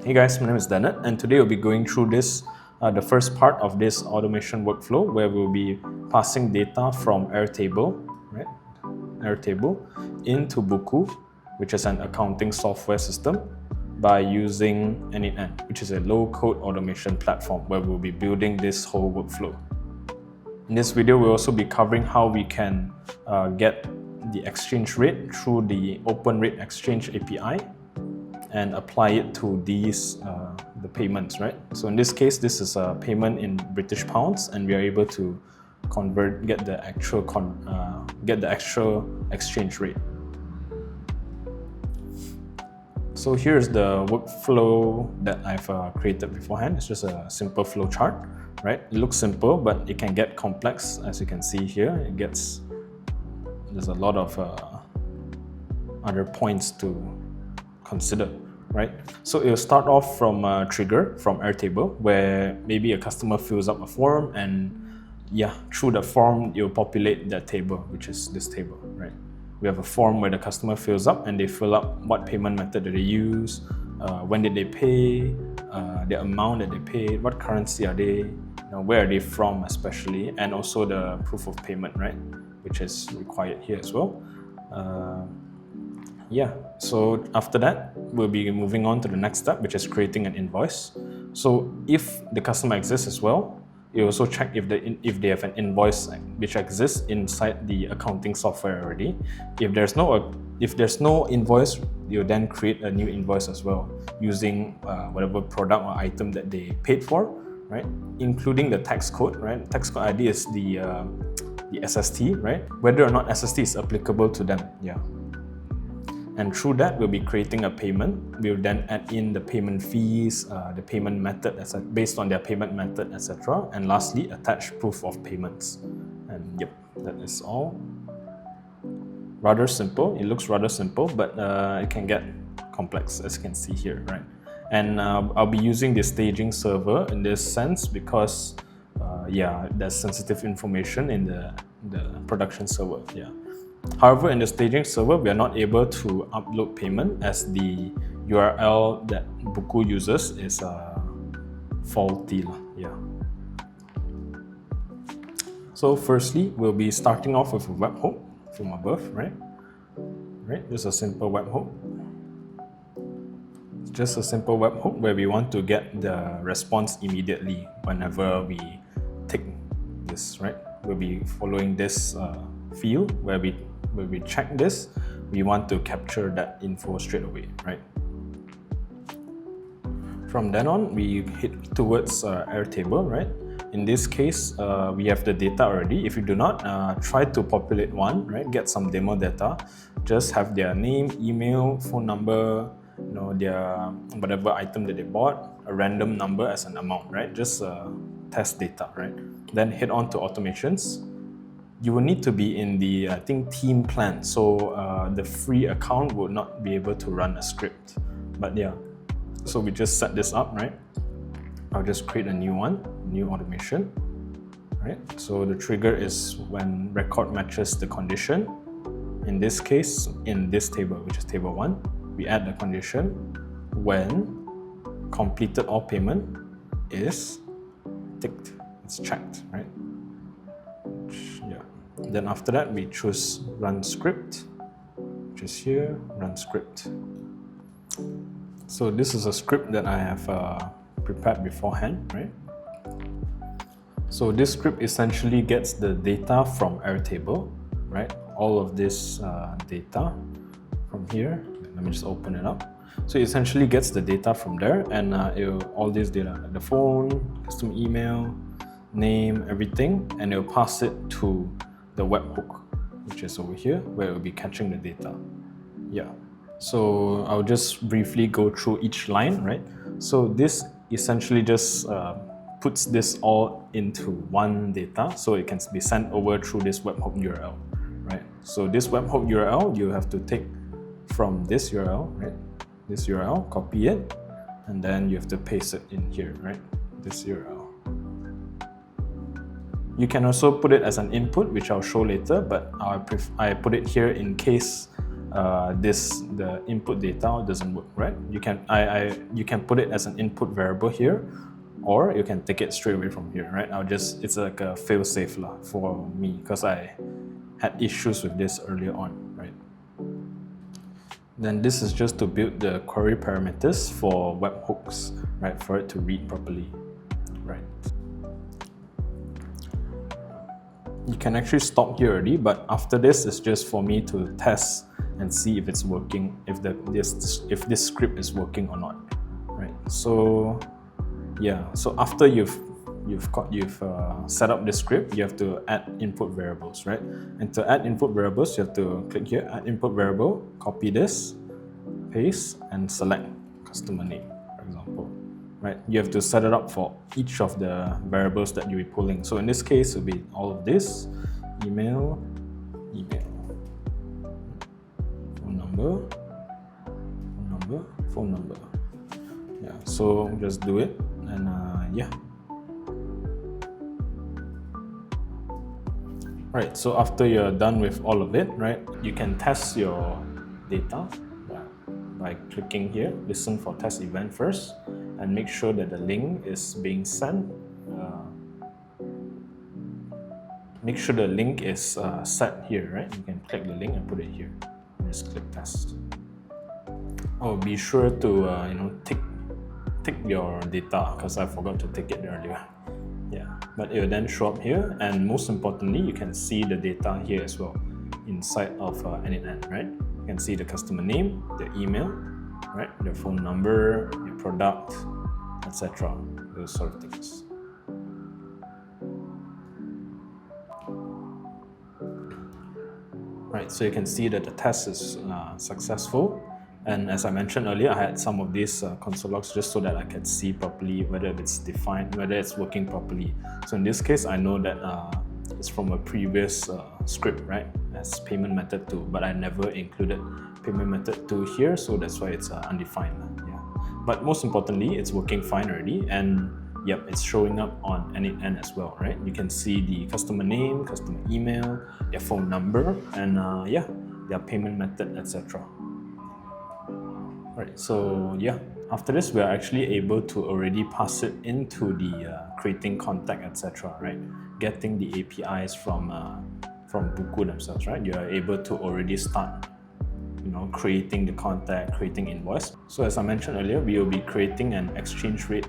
Hey guys, my name is n8n, and today we'll be going through the first part of this automation workflow where we'll be passing data from Airtable, right? Airtable into Buku, which is an accounting software system, by using n8n, which is a low-code automation platform where we'll be building this whole workflow. In this video, we'll also be covering how we can get the exchange rate through the Open Rate Exchange API and apply it to these the payments, right? So in this case, this is a payment in British pounds, and we are able to get the actual exchange rate. So here's the workflow that I've created beforehand. It's just a simple flow chart, right? It looks simple, but it can get complex, as you can see here. There's a lot of other points to consider, right? So it'll start off from a trigger from Airtable, where maybe a customer fills up a form, and through the form you'll populate that table, which is this table, right? We have a form where the customer fills up and they fill up what payment method did they use, when did they pay, the amount that they paid, what currency are they, where are they from especially, and also the proof of payment, right? Which is required here as well. So after that, we'll be moving on to the next step, which is creating an invoice. So if the customer exists as well, you also check if they have an invoice which exists inside the accounting software already. If there's no invoice, you then create a new invoice as well using whatever product or item that they paid for, right? Including the tax code, right? Tax code ID is the SST, right? Whether or not SST is applicable to them, And through that, we'll be creating a payment. We'll then add in the payment fees, the payment method based on their payment method, etc. And lastly, attach proof of payments. And that is all. Rather simple. It looks rather simple, but it can get complex, as you can see here, right? And I'll be using the staging server in this sense because, there's sensitive information in the production server. However, in the staging server, we are not able to upload payment as the URL that Buku uses is faulty. So firstly, we'll be starting off with a webhook from above, right? Just a simple webhook. Just a simple webhook where we want to get the response immediately whenever we tick this, right? We'll be following this field where we check this, we want to capture that info straight away, right? From then on, we hit towards Airtable, right? In this case, we have the data already. If you do not, try to populate one, right? Get some demo data. Just have their name, email, phone number, their whatever item that they bought, a random number as an amount, right? Just test data, right? Then hit on to automations. You will need to be in the, team plan. So the free account will not be able to run a script. But so we just set this up, right? I'll just create a new one, new automation, right? So the trigger is when record matches the condition. In this case, in this table, which is table 1, we add the condition when completed all payment is ticked, it's checked, right? Then after that, we choose run script, which is here, run script. So this is a script that I have prepared beforehand, right? So this script essentially gets the data from Airtable, right? All of this data from here. Let me just open it up. So it essentially gets the data from there, and all this data, the phone, customer email, name, everything, and it'll pass it to the webhook, which is over here, where it will be catching the data. So I'll just briefly go through each line, right? So this essentially just puts this all into one data, so it can be sent over through this webhook URL, right? So this webhook URL, you have to take from this URL, right? This URL, copy it, and then you have to paste it in here, right? This URL. You can also put it as an input, which I'll show later, but I put it here in case the input data doesn't work, right? You can put it as an input variable here, or you can take it straight away from here, right? It's like a fail-safe for me because I had issues with this earlier on, right? Then this is just to build the query parameters for webhooks, right? For it to read properly, right? You can actually stop here already, but after this, it's just for me to test and see if it's working, if this script is working or not, right? So yeah, so after you've set up the script, you have to add input variables, right? And to add input variables, you have to click here, add input variable, copy this, paste, and select customer name, for example, right? You have to set it up for each of the variables that you'll be pulling. So in this case, it'll be all of this: email, phone number. Yeah, so just do it, and yeah. Right, so after you're done with all of it, right, you can test your data by clicking here, listen for test event first, and make sure that the link is being sent. Make sure the link is set here, right? You can click the link and put it here. And just click test. Oh, be sure to tick your data, because I forgot to tick it earlier. Yeah, but it will then show up here, and most importantly, you can see the data here as well inside of n8n, right? You can see the customer name, the email, right? The phone number, your product, etc. Those sort of things. Right, so you can see that the test is successful. And as I mentioned earlier, I had some of these console logs just so that I can see properly whether it's defined, whether it's working properly. So in this case, I know that it's from a previous script, right? As payment method 2, but I never included payment method 2 here, so that's why it's undefined. Yeah. But most importantly, it's working fine already, and yep, it's showing up on n8n as well, right? You can see the customer name, customer email, their phone number, and yeah, their payment method, etc. Right, so yeah, after this, we are actually able to already pass it into the creating contact, etc. Right, getting the APIs from Buku themselves, right? You are able to already start, creating the contact, creating invoice. So as I mentioned earlier, we will be creating an exchange rate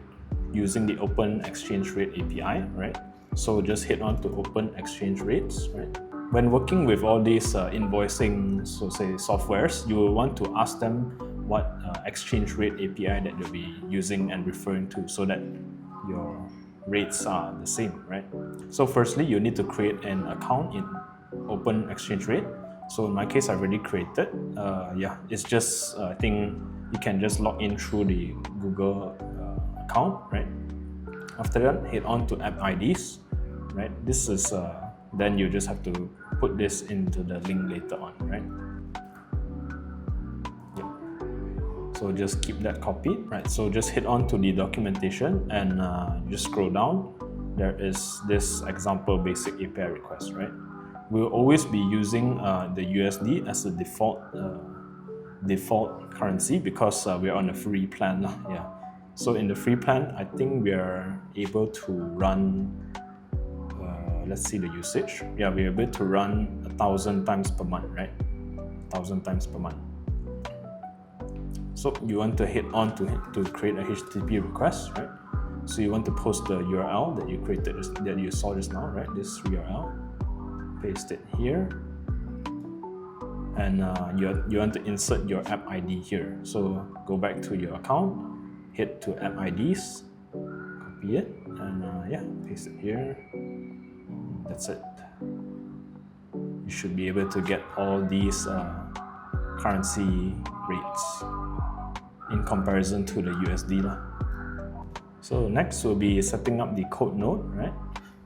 using the Open Exchange Rate API, right? So just head on to Open Exchange Rates, right? When working with all these invoicing, so say softwares, you will want to ask them what exchange rate API that you'll be using and referring to, so that your rates are the same, right? So firstly, you need to create an account in Open Exchange Rate. So in my case, I've already created. Yeah, it's just, I think you can just log in through the Google account, right? After that, head on to App IDs, right? This is, then you just have to put this into the link later on, right? So just keep that copied, right? So just head on to the documentation and just scroll down. There is this example basic API request, right? We'll always be using the USD as the default currency because we're on a free plan. Yeah. So in the free plan, I think we are able to run, let's see the usage. Yeah, we're able to run 1,000 times per month, right? 1,000 times per month. So you want to head on to create a HTTP request, right? So you want to post the URL that you created, that you saw just now, right? This URL, paste it here, and you want to insert your app ID here. So go back to your account, head to app IDs, copy it, and yeah, paste it here. That's it. You should be able to get all these currency rates in comparison to the USD. So next will be setting up the code node, right?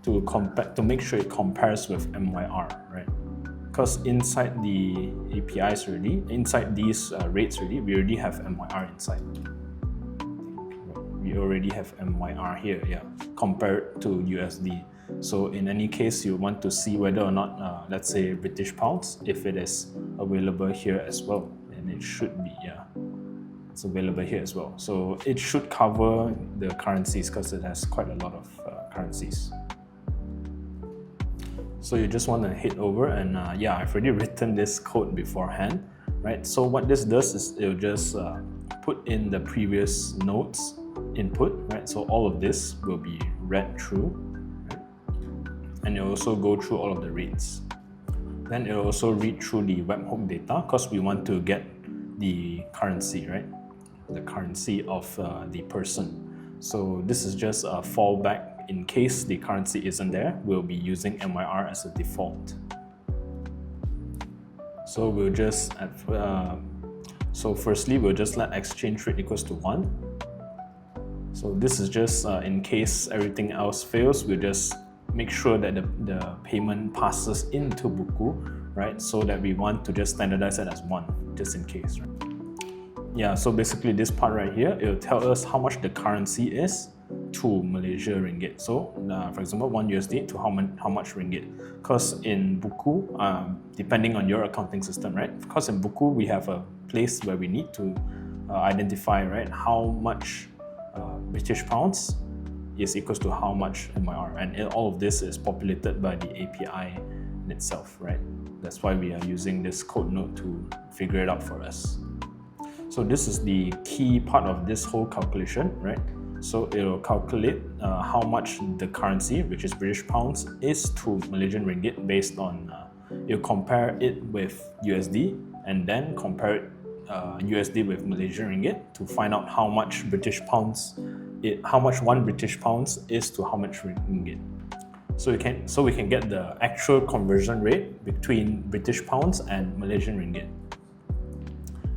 To make sure it compares with MYR, right? Because inside the APIs already, inside these rates already, we already have MYR inside. We already have MYR here, yeah, compared to USD. So in any case, you want to see whether or not, let's say British pounds, if it is available here as well, and it should be, yeah, it's available here as well. So it should cover the currencies because it has quite a lot of currencies. So you just want to head over and yeah, I've already written this code beforehand, right? So what this does is it'll just put in the previous nodes input, right? So all of this will be read through, right? And it'll also go through all of the rates. Then it'll also read through the webhook data because we want to get the currency, right? The currency of the person. So this is just a fallback in case the currency isn't there. We'll be using MYR as a default. So we'll just so firstly we'll just let exchange rate equals to 1. So this is just in case everything else fails, we'll just make sure that the payment passes into Buku, right? So that we want to just standardize it as 1, just in case, right? Yeah, so basically this part right here, it'll tell us how much the currency is to Malaysian Ringgit. So for example, 1 USD to how much Ringgit. Because in Buku, depending on your accounting system, right? Because in Buku, we have a place where we need to identify, right, how much British pounds is equals to how much MYR. And all of this is populated by the API in itself, right? That's why we are using this code node to figure it out for us. So this is the key part of this whole calculation, right? So it will calculate how much the currency, which is British pounds, is to Malaysian Ringgit based on, you'll compare it with USD and then compare it USD with Malaysian Ringgit to find out how much British pounds, how much 1 British pounds is to how much Ringgit. So we can get the actual conversion rate between British pounds and Malaysian Ringgit.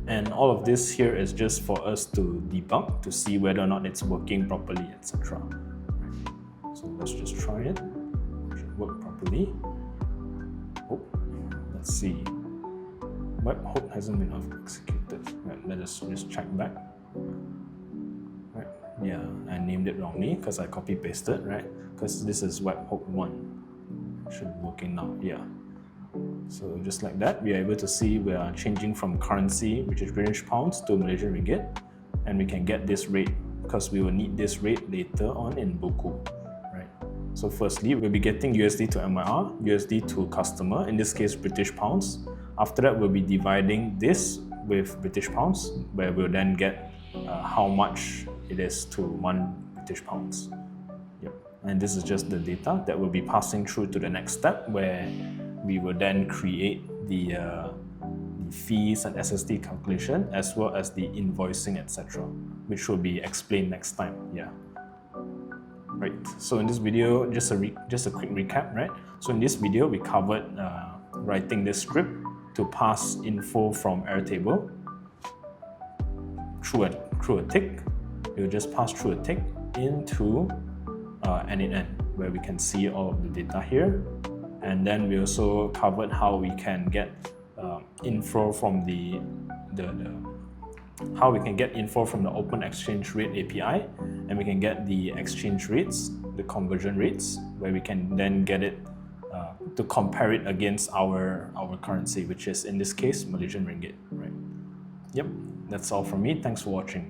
And all of this here is just for us to debug to see whether or not it's working properly, etc. So let's just try it. It should work properly. Oh, let's see. Webhook hasn't been executed. Right, let us just check back. Right, yeah, I named it wrongly because I copy pasted, right? Because this is webhook 1. Should be working now, yeah. So just like that, we are able to see we are changing from currency, which is British pounds, to Malaysian Ringgit, and we can get this rate because we will need this rate later on in Buku, right? So firstly, we'll be getting USD to MYR, USD to customer, in this case British pounds. After that, we'll be dividing this with British pounds, where we'll then get how much it is to 1 British pounds. Yep. And this is just the data that will be passing through to the next step, where we will then create the fees and SSD calculation as well as the invoicing, etc., which will be explained next time. Yeah. Right. So in this video, just a quick recap, right? So in this video, we covered writing this script to pass info from Airtable through a tick. We'll just pass through a tick into n8n, where we can see all of the data here. And then we also covered how we can get info from how we can get info from the Open Exchange Rate API, and we can get the exchange rates, the conversion rates, where we can then get it to compare it against our currency, which is in this case Malaysian Ringgit, right? Yep, that's all from me. Thanks for watching.